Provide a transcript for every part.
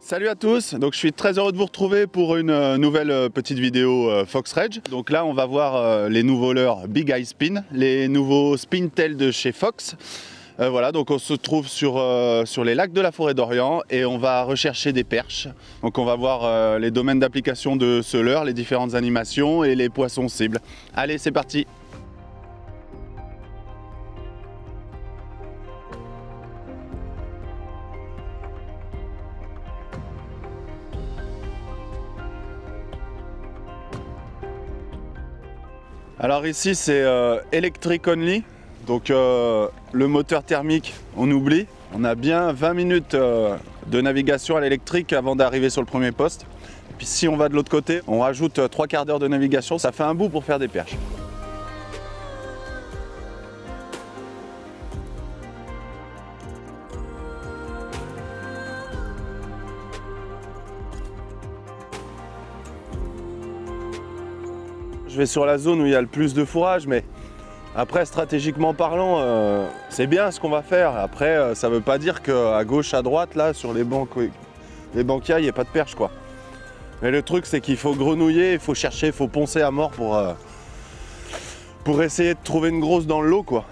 Salut à tous, donc je suis très heureux de vous retrouver pour une nouvelle petite vidéo Fox Rage. Donc là on va voir les nouveaux leurres Big Eye Spin, les nouveaux Spintail de chez Fox. Voilà, donc on se trouve sur les lacs de la Forêt d'Orient et on va rechercher des perches. Donc on va voir les domaines d'application de ce leurre, les différentes animations et les poissons cibles. Allez, c'est parti! Alors ici c'est Electric Only, donc le moteur thermique on oublie. On a bien 20 minutes de navigation à l'électrique avant d'arriver sur le premier poste. Et puis si on va de l'autre côté, on rajoute 3 quarts d'heure de navigation, ça fait un bout pour faire des perches. Je vais sur la zone où il y a le plus de fourrage, mais après stratégiquement parlant, c'est bien ce qu'on va faire. Après, ça veut pas dire qu'à gauche, à droite, là, sur les banquiers, il n'y ait pas de perche, quoi. Mais le truc, c'est qu'il faut grenouiller, il faut chercher, il faut poncer à mort pour essayer de trouver une grosse dans le lot, quoi.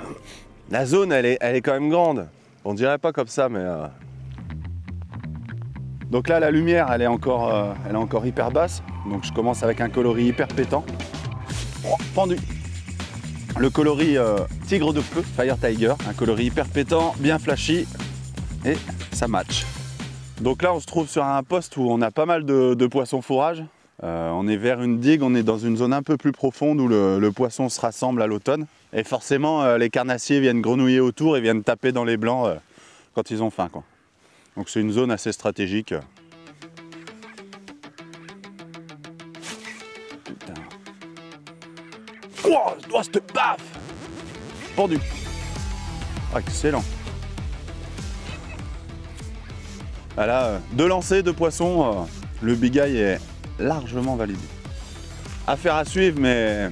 La zone, elle est quand même grande. On dirait pas comme ça, mais... Donc là, la lumière, elle est encore hyper basse. Donc je commence avec un coloris hyper pétant. Oh, pendu. Le coloris tigre de feu, Fire Tiger, un coloris hyper pétant, bien flashy, et ça match. Donc là on se trouve sur un poste où on a pas mal de poissons fourrage. On est vers une digue, on est dans une zone un peu plus profonde où le poisson se rassemble à l'automne. Et forcément les carnassiers viennent grenouiller autour et viennent taper dans les blancs quand ils ont faim, quoi. Donc c'est une zone assez stratégique. Putain. Oh, je dois te baffe. Pendu. Oh, excellent. Voilà, 2 lancers, 2 poissons. Le Big Eye est largement validé. Affaire à suivre, mais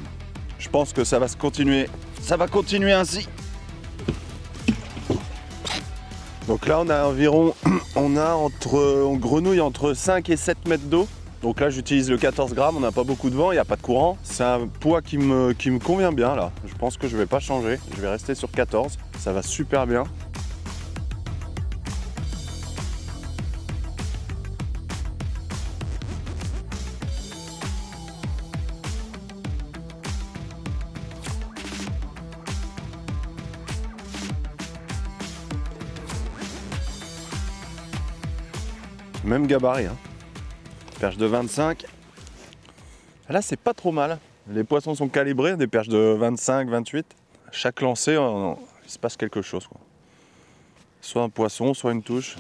je pense que ça va se continuer. Ça va continuer ainsi. Donc là, on a environ, on grenouille entre 5 et 7 mètres d'eau. Donc là, j'utilise le 14 grammes, on n'a pas beaucoup de vent, il n'y a pas de courant. C'est un poids qui me convient bien là. Je pense que je ne vais pas changer, je vais rester sur 14. Ça va super bien. Même gabarit, hein. Perche de 25. Là, c'est pas trop mal. Les poissons sont calibrés, des perches de 25, 28. Chaque lancer, il se passe quelque chose, quoi. Soit un poisson, soit une touche.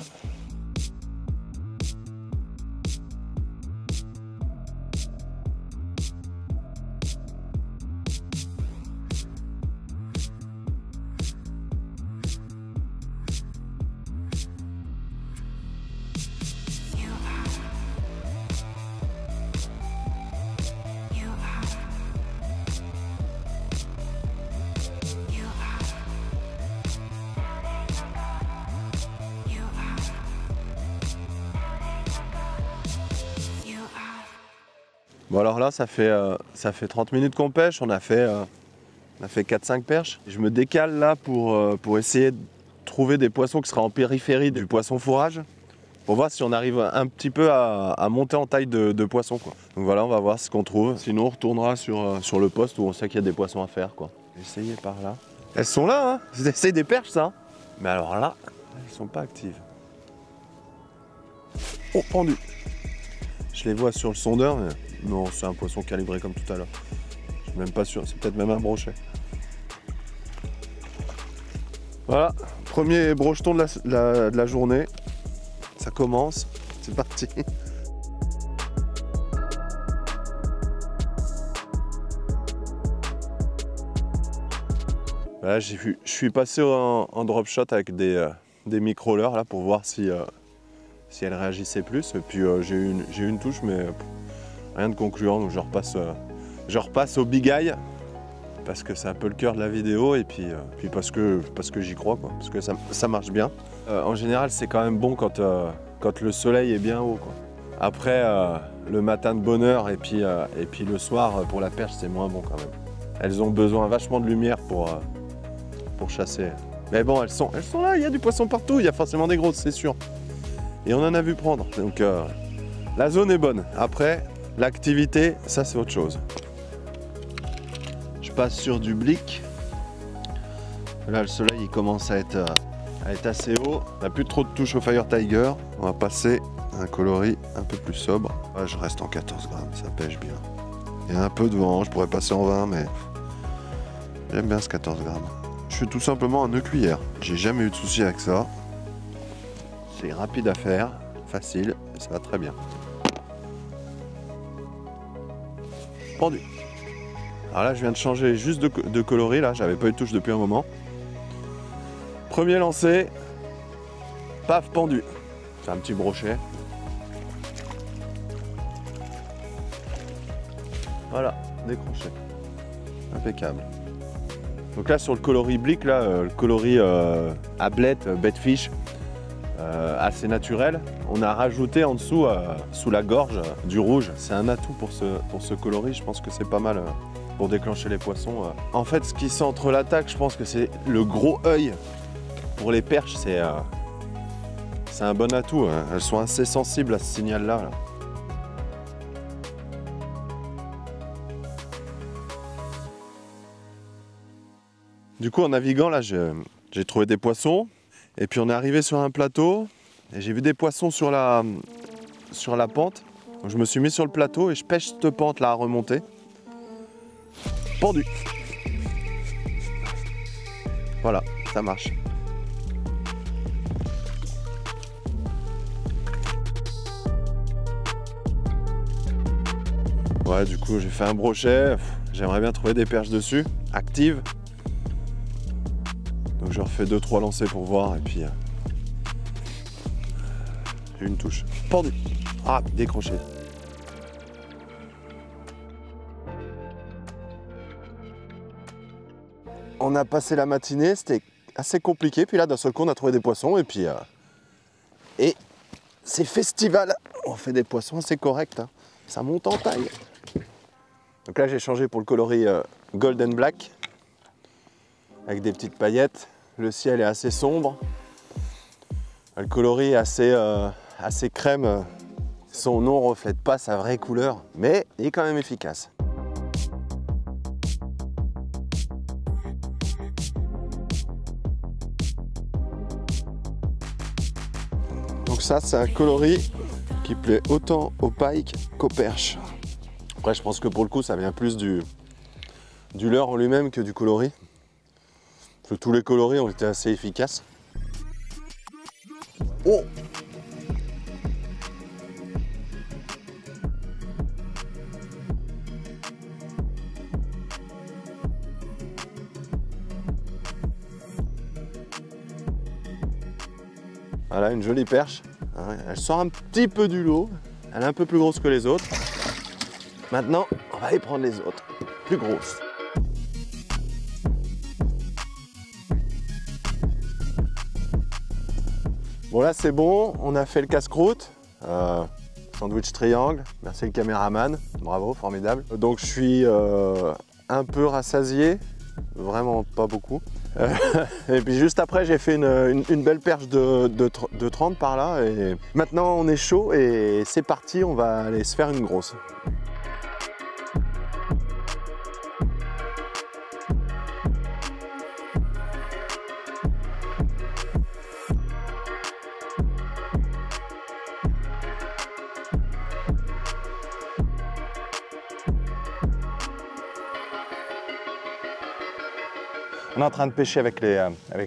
Bon alors là, ça fait 30 minutes qu'on pêche, on a fait 4-5 perches. Je me décale là pour essayer de trouver des poissons qui seraient en périphérie du poisson fourrage, pour voir si on arrive un petit peu à monter en taille de poisson, quoi. Donc voilà, on va voir ce qu'on trouve. Sinon on retournera sur le poste où on sait qu'il y a des poissons à faire, quoi. Essayez par là. Elles sont là, hein. C'est des perches, ça. Mais alors là, elles sont pas actives. Oh, pendu. Je les vois sur le sondeur, mais non, c'est un poisson calibré comme tout à l'heure. Je suis même pas sûr, c'est peut-être même un brochet. Voilà, premier brocheton de la journée. Ça commence, c'est parti. Voilà, je suis passé en drop shot avec des micro-leurres là pour voir si elle réagissait plus. Et puis j'ai eu une touche, mais rien de concluant, donc je repasse au Big Eye parce que c'est un peu le cœur de la vidéo et puis parce que j'y crois, quoi, parce que ça marche bien. En général, c'est quand même bon quand quand le soleil est bien haut, quoi. Après, le matin de bonne heure et puis le soir, pour la perche, c'est moins bon quand même. Elles ont besoin vachement de lumière pour chasser. Mais bon, elles sont là, il y a du poisson partout, il y a forcément des grosses, c'est sûr. Et on en a vu prendre, donc la zone est bonne. Après, l'activité, ça c'est autre chose. Je passe sur du blick. Là, le soleil il commence à être assez haut. On n'a plus trop de touches au Fire Tiger. On va passer à un coloris un peu plus sobre. Là, je reste en 14 grammes, ça pêche bien. Il y a un peu de vent, je pourrais passer en 20, mais j'aime bien ce 14 grammes. Je suis tout simplement un nœud cuillère. J'ai jamais eu de souci avec ça. C'est rapide à faire, facile, et ça va très bien. Pendu. Alors là, je viens de changer juste de coloris. Là, j'avais pas eu de touche depuis un moment. Premier lancé, paf, pendu. C'est un petit brochet. Voilà, décroché. Impeccable. Donc là, sur le coloris blick, là, le coloris ablette, bedfish, assez naturel, on a rajouté en dessous, sous la gorge, du rouge. C'est un atout pour ce coloris. Je pense que c'est pas mal pour déclencher les poissons. En fait, ce qui centre l'attaque, je pense que c'est le gros œil. Pour les perches, c'est un bon atout. Hein. Elles sont assez sensibles à ce signal-là. Là. Du coup, en naviguant, là, j'ai trouvé des poissons. Et puis, on est arrivé sur un plateau. Et j'ai vu des poissons sur la pente. Donc, je me suis mis sur le plateau et je pêche cette pente-là à remonter. Pendu. Voilà, ça marche. Ouais, du coup, j'ai fait un brochet. J'aimerais bien trouver des perches dessus, actives. Donc, je refais 2-3 lancers pour voir. Et puis, j'ai une touche. Pendu. Ah, décroché. On a passé la matinée, c'était assez compliqué. Puis là, d'un seul coup, on a trouvé des poissons. Et puis, c'est festival. On fait des poissons assez corrects. Hein. Ça monte en taille. Donc là, j'ai changé pour le coloris Golden Black. Avec des petites paillettes. Le ciel est assez sombre. Le coloris est assez crème. Son nom ne reflète pas sa vraie couleur. Mais il est quand même efficace. Donc ça, c'est un coloris qui plaît autant au pike qu'aux perches. Après, je pense que pour le coup, ça vient plus du leurre en lui-même que du coloris. Parce que tous les coloris ont été assez efficaces. Oh! Voilà, une jolie perche. Elle sort un petit peu du lot. Elle est un peu plus grosse que les autres. Maintenant, on va aller prendre les autres, plus grosses. Bon là c'est bon, on a fait le casse-croûte. Sandwich triangle, merci le caméraman, bravo, formidable. Donc je suis un peu rassasié, vraiment pas beaucoup. Et puis juste après j'ai fait une belle perche de 30 par là. Et maintenant on est chaud et c'est parti, on va aller se faire une grosse. On est en train de pêcher avec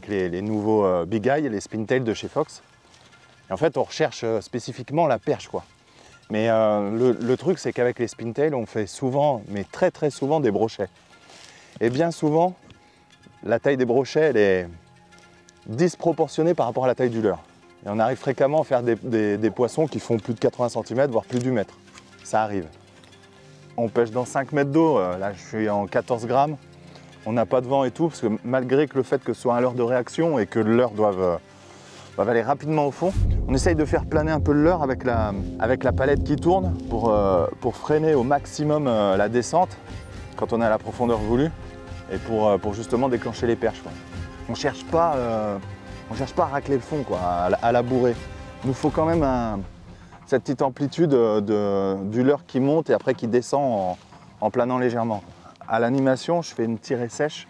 les nouveaux Big Eye, les Spintail de chez Fox. Et en fait, on recherche spécifiquement la perche, quoi. Mais le truc, c'est qu'avec les Spintail, on fait souvent, mais très très souvent, des brochets. Et bien souvent, la taille des brochets, elle est disproportionnée par rapport à la taille du leurre. Et on arrive fréquemment à faire des poissons qui font plus de 80 cm, voire plus d'1 mètre. Ça arrive. On pêche dans 5 mètres d'eau. Là, je suis en 14 grammes. On n'a pas de vent et tout, parce que malgré que le fait que ce soit un leurre de réaction et que le leurre doive On va aller rapidement au fond. On essaye de faire planer un peu le leurre avec la palette qui tourne pour freiner au maximum la descente quand on est à la profondeur voulue et pour justement déclencher les perches, quoi. On ne cherche pas à racler le fond, quoi, à la bourrer. Il nous faut quand même cette petite amplitude du leurre qui monte et après qui descend en planant légèrement. À l'animation, je fais une tirée sèche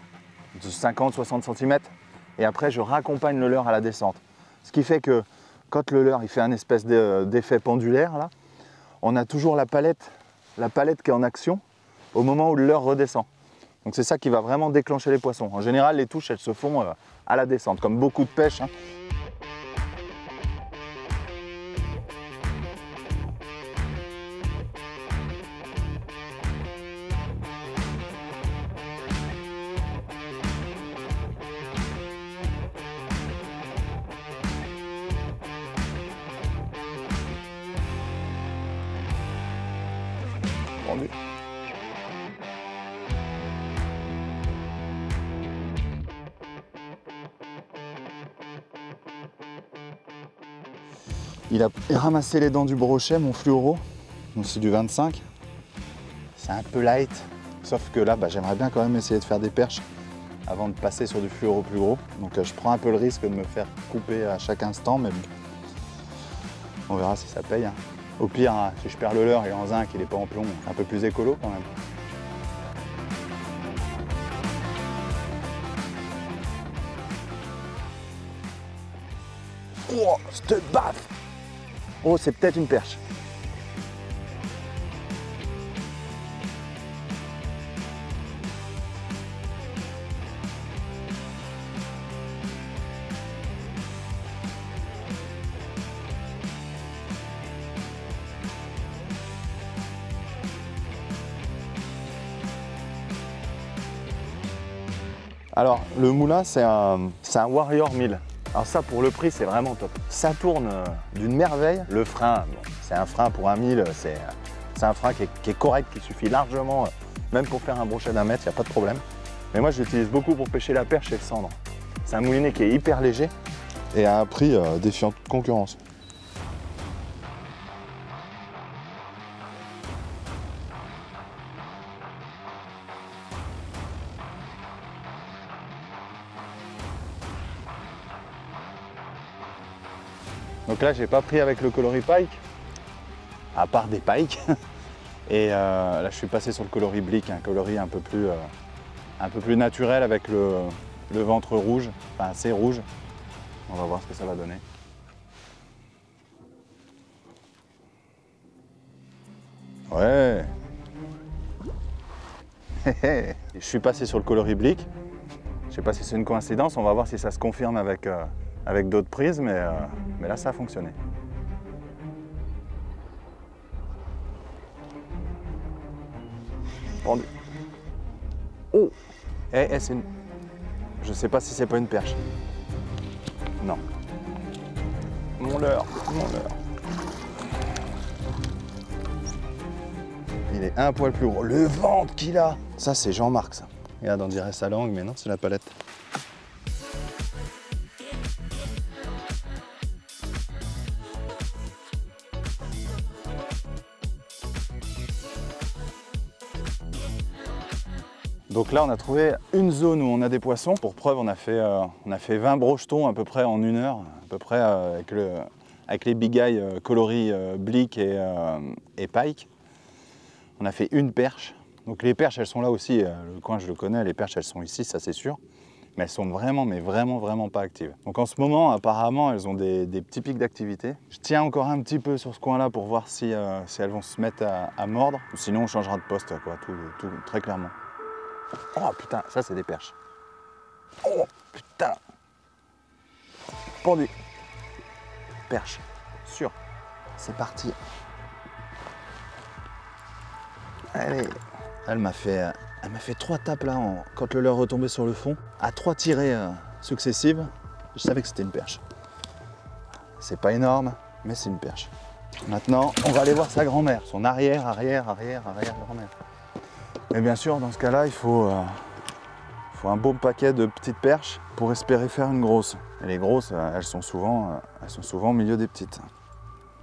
de 50-60 cm et après je raccompagne le leurre à la descente. Ce qui fait que quand le leurre il fait un espèce d'effet pendulaire, là, on a toujours la palette qui est en action au moment où le leurre redescend. Donc c'est ça qui va vraiment déclencher les poissons. En général, les touches elles se font à la descente, comme beaucoup de pêches, hein. Rendu. Il a ramassé les dents du brochet, mon fluoro. Donc c'est du 25. C'est un peu light. Sauf que là, j'aimerais bien quand même essayer de faire des perches avant de passer sur du fluoro plus gros. Donc je prends un peu le risque de me faire couper à chaque instant, mais bon. On verra si ça paye, hein. Au pire, si je perds le leurre, il est en zinc, il n'est pas en plomb, un peu plus écolo quand même. Oh, cette baffe! Oh, c'est peut-être une perche. Alors, le moulin, c'est un Warrior 1000. Alors ça, pour le prix, c'est vraiment top. Ça tourne d'une merveille. Le frein, bon, c'est un frein pour un 1000, c'est un frein qui est correct, qui suffit largement, même pour faire un brochet d'1 mètre, il n'y a pas de problème. Mais moi, je l'utilise beaucoup pour pêcher la perche et le cendre. C'est un moulinet qui est hyper léger et à un prix défiant toute concurrence. Donc là, j'ai pas pris avec le coloris pike, à part des pikes. Et là, je suis passé sur le coloris blick, un coloris un peu plus naturel avec le ventre rouge, enfin assez rouge. On va voir ce que ça va donner. Ouais. Je suis passé sur le coloris blick. Je sais pas si c'est une coïncidence, on va voir si ça se confirme avec d'autres prises, mais là ça a fonctionné. Pendu. Oh! C'est une... Je sais pas si c'est pas une perche. Non. Mon leurre. Il est un poil plus gros. Le ventre qu'il a! Ça c'est Jean-Marc ça. Regarde, on dirait sa langue, mais non, c'est la palette. Donc là, on a trouvé une zone où on a des poissons. Pour preuve, on a fait 20 brochetons à peu près en 1 heure, à peu près avec les big eye coloris blick et pike. On a fait une perche. Donc les perches, elles sont là aussi. Le coin, je le connais. Les perches, elles sont ici, ça c'est sûr. Mais elles sont vraiment pas actives. Donc en ce moment, apparemment, elles ont des petits pics d'activité. Je tiens encore un petit peu sur ce coin-là pour voir si elles vont se mettre à mordre. Sinon, on changera de poste, quoi, tout très clairement. Oh putain, ça c'est des perches. Oh putain. Pendu. Perche. Sûr. C'est parti. Allez. Elle m'a fait 3 tapes là quand le leurre retombait sur le fond. À 3 tirées successives, je savais que c'était une perche. C'est pas énorme, mais c'est une perche. Maintenant, on va aller voir sa grand-mère, son arrière-grand-mère. Mais bien sûr, dans ce cas-là, il faut faut un bon paquet de petites perches pour espérer faire une grosse. Et les grosses, elles sont souvent au milieu des petites.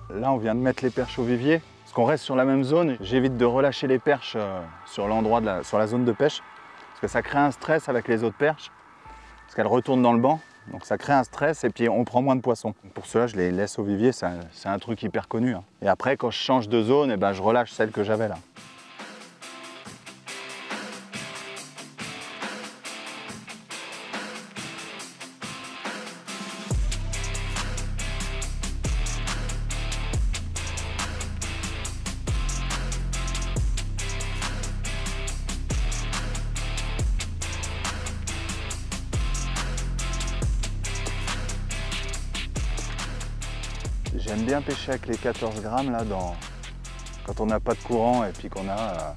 Là, on vient de mettre les perches au vivier. Parce qu'on reste sur la même zone, j'évite de relâcher les perches sur la zone de pêche. Parce que ça crée un stress avec les autres perches. Parce qu'elles retournent dans le banc. Donc ça crée un stress et puis on prend moins de poissons. Pour cela, je les laisse au vivier, c'est un truc hyper connu. Hein. Et après, quand je change de zone, eh ben, je relâche celle que j'avais là. J'aime bien pêcher avec les 14 grammes là, quand on n'a pas de courant et puis qu'on a,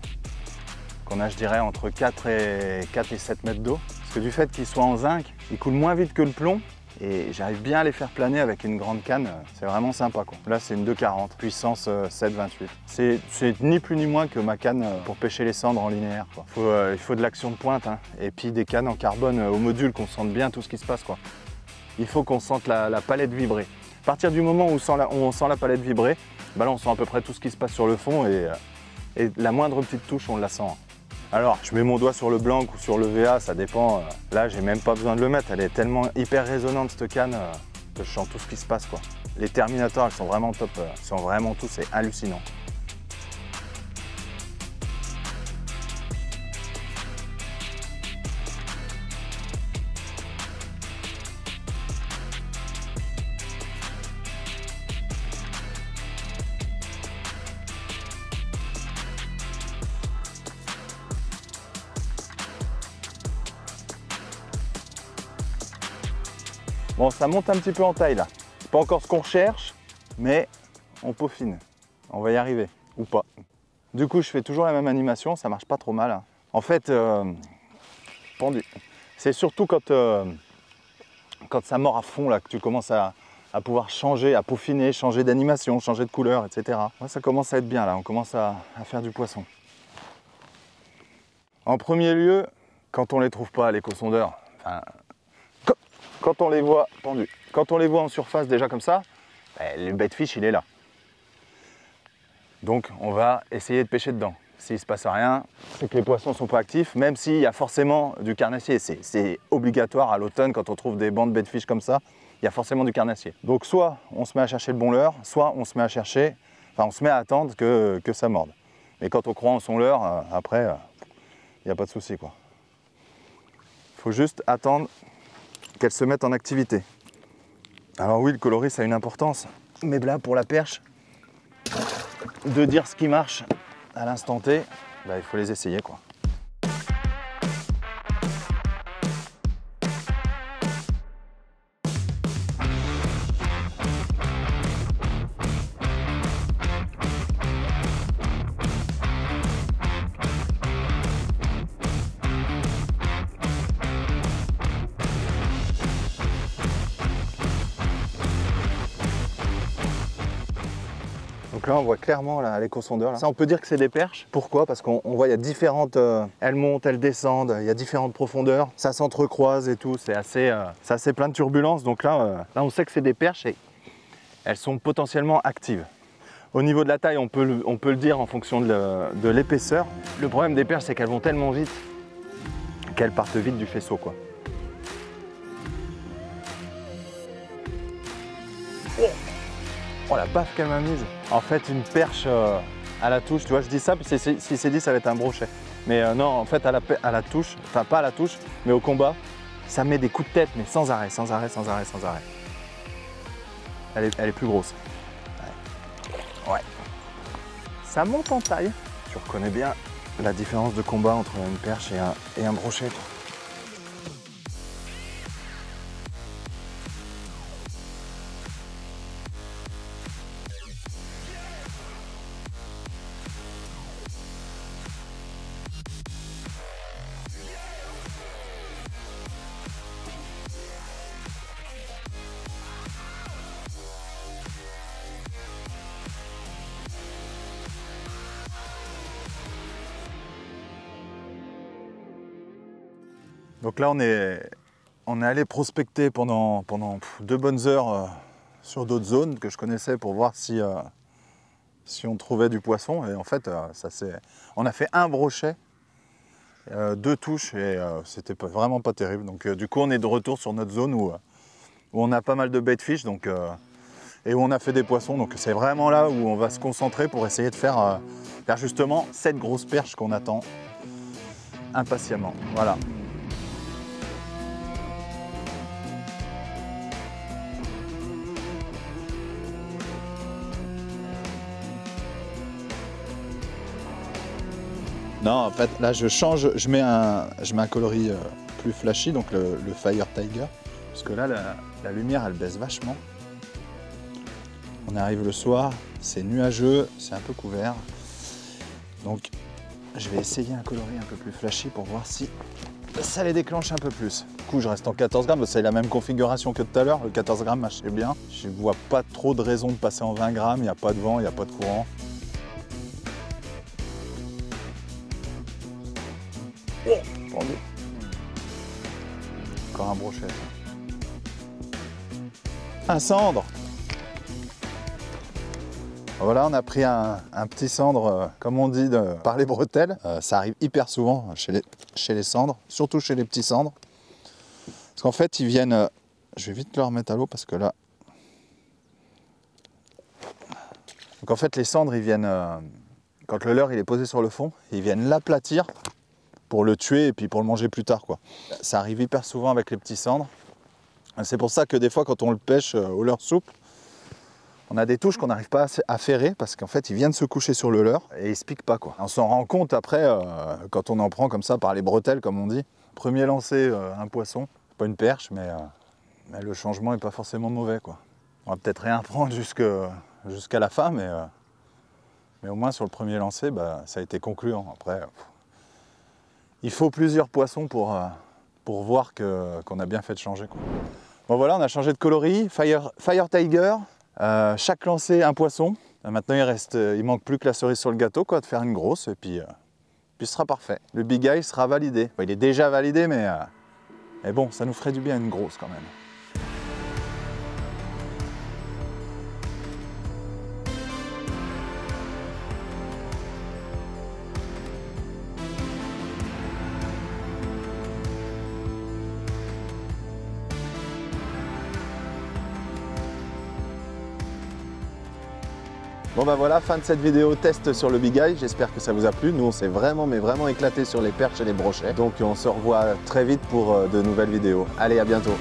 je dirais, entre 4 et 7 mètres d'eau. Parce que du fait qu'ils soient en zinc, ils coulent moins vite que le plomb et j'arrive bien à les faire planer avec une grande canne. C'est vraiment sympa, quoi. Là, c'est une 2,40, puissance 7,28. C'est ni plus ni moins que ma canne pour pêcher les cendres en linéaire, quoi. Il faut de l'action de pointe, hein. Et puis des cannes en carbone au module, qu'on sente bien tout ce qui se passe, quoi. Il faut qu'on sente la palette vibrer. À partir du moment où on sent la palette vibrer, bah là on sent à peu près tout ce qui se passe sur le fond et la moindre petite touche on la sent. Alors je mets mon doigt sur le blanc ou sur le VA, ça dépend. Là j'ai même pas besoin de le mettre, elle est tellement hyper résonante cette canne que je sens tout ce qui se passe, quoi. Les Terminators, elles sont vraiment top, ils sont vraiment tous, c'est hallucinant. Bon, ça monte un petit peu en taille là. C'est pas encore ce qu'on recherche, mais on peaufine. On va y arriver, ou pas. Du coup, je fais toujours la même animation, ça marche pas trop mal. En fait, pendu. C'est surtout quand ça mord à fond là, que tu commences à pouvoir changer, à peaufiner, changer d'animation, changer de couleur, etc. Ouais, ça commence à être bien là, on commence à faire du poisson. En premier lieu, quand on les trouve pas, les l'éco-sondeur, enfin, quand on les voit pendus, quand on les voit en surface déjà comme ça, le bait fish il est là. Donc on va essayer de pêcher dedans. S'il ne se passe rien, c'est que les poissons ne sont pas actifs, même s'il y a forcément du carnassier. C'est obligatoire à l'automne quand on trouve des bancs de bait fish comme ça, il y a forcément du carnassier. Donc soit on se met à chercher le bon leurre, soit on se met on se met à attendre que ça morde. Mais quand on croit en son leurre, après, il n'y a pas de souci, quoi. Il faut juste attendre qu'elles se mettent en activité. Alors oui, le coloris ça a une importance, mais là pour la perche, de dire ce qui marche à l'instant T, il faut les essayer, quoi. Donc là on voit clairement l'éco-sondeur. Ça on peut dire que c'est des perches. Pourquoi? Parce qu'on voit il y a différentes, elles montent, elles descendent, il y a différentes profondeurs, ça s'entrecroise et tout, c'est assez plein de turbulences. Donc là on sait que c'est des perches et elles sont potentiellement actives. Au niveau de la taille, on peut le dire en fonction de l'épaisseur. Le problème des perches, c'est qu'elles vont tellement vite qu'elles partent vite du faisceau, quoi. Oh la baffe qu'elle m'a mise. En fait, une perche à la touche, tu vois, je dis ça, puis si c'est dit, ça va être un brochet. Mais non, en fait, à la touche, enfin pas à la touche, mais au combat, ça met des coups de tête, mais sans arrêt, sans arrêt, sans arrêt, sans arrêt. Elle est plus grosse. Ouais. Ça monte en taille. Tu reconnais bien la différence de combat entre une perche et un brochet, quoi. Donc là, on est allé prospecter pendant 2 bonnes heures sur d'autres zones que je connaissais pour voir si on trouvait du poisson. Et en fait, on a fait un brochet, 2 touches et c'était vraiment pas terrible. Donc du coup, on est de retour sur notre zone où on a pas mal de bait fish et où on a fait des poissons. Donc c'est vraiment là où on va se concentrer pour essayer de faire justement cette grosse perche qu'on attend impatiemment. Voilà. Non, en fait, là, je mets un coloris plus flashy, donc le Fire Tiger. Parce que là, la lumière, elle baisse vachement. On arrive le soir, c'est nuageux, c'est un peu couvert. Donc, je vais essayer un coloris un peu plus flashy pour voir si ça les déclenche un peu plus. Du coup, je reste en 14 grammes, c'est la même configuration que tout à l'heure. Le 14 grammes marchait bien. Je ne vois pas trop de raison de passer en 20 grammes, il n'y a pas de vent, il n'y a pas de courant. Pendu. Encore un brochet. Un cendre. Voilà, on a pris un petit cendre, comme on dit, par les bretelles. Ça arrive hyper souvent chez les cendres, surtout chez les petits cendres. Parce qu'en fait, ils viennent... je vais vite le remettre à l'eau parce que là... Donc en fait, les cendres, ils viennent... quand le leurre il est posé sur le fond, ils viennent l'aplatir pour le tuer et puis pour le manger plus tard, quoi. Ça arrive hyper souvent avec les petits cendres. C'est pour ça que des fois, quand on le pêche au leurre souple, on a des touches qu'on n'arrive pas à ferrer parce qu'en fait, il vient de se coucher sur le leurre et il se pique pas, quoi. On s'en rend compte après quand on en prend comme ça par les bretelles, comme on dit. Premier lancer, un poisson, pas une perche, mais le changement n'est pas forcément mauvais, quoi. On va peut-être rien prendre jusqu'à la fin, mais au moins sur le premier lancer, ça a été concluant. Après, il faut plusieurs poissons pour voir qu'on a bien fait de changer, quoi. Bon voilà, on a changé de coloris, Fire Tiger. Chaque lancer, un poisson. Maintenant, il manque plus que la cerise sur le gâteau, quoi, de faire une grosse, et puis ce sera parfait. Le Big Eye sera validé. Bon, il est déjà validé, mais bon, ça nous ferait du bien une grosse quand même. Bon bah voilà, fin de cette vidéo test sur le Big Eye, j'espère que ça vous a plu. Nous on s'est vraiment éclaté sur les perches et les brochets. Donc on se revoit très vite pour de nouvelles vidéos. Allez, à bientôt.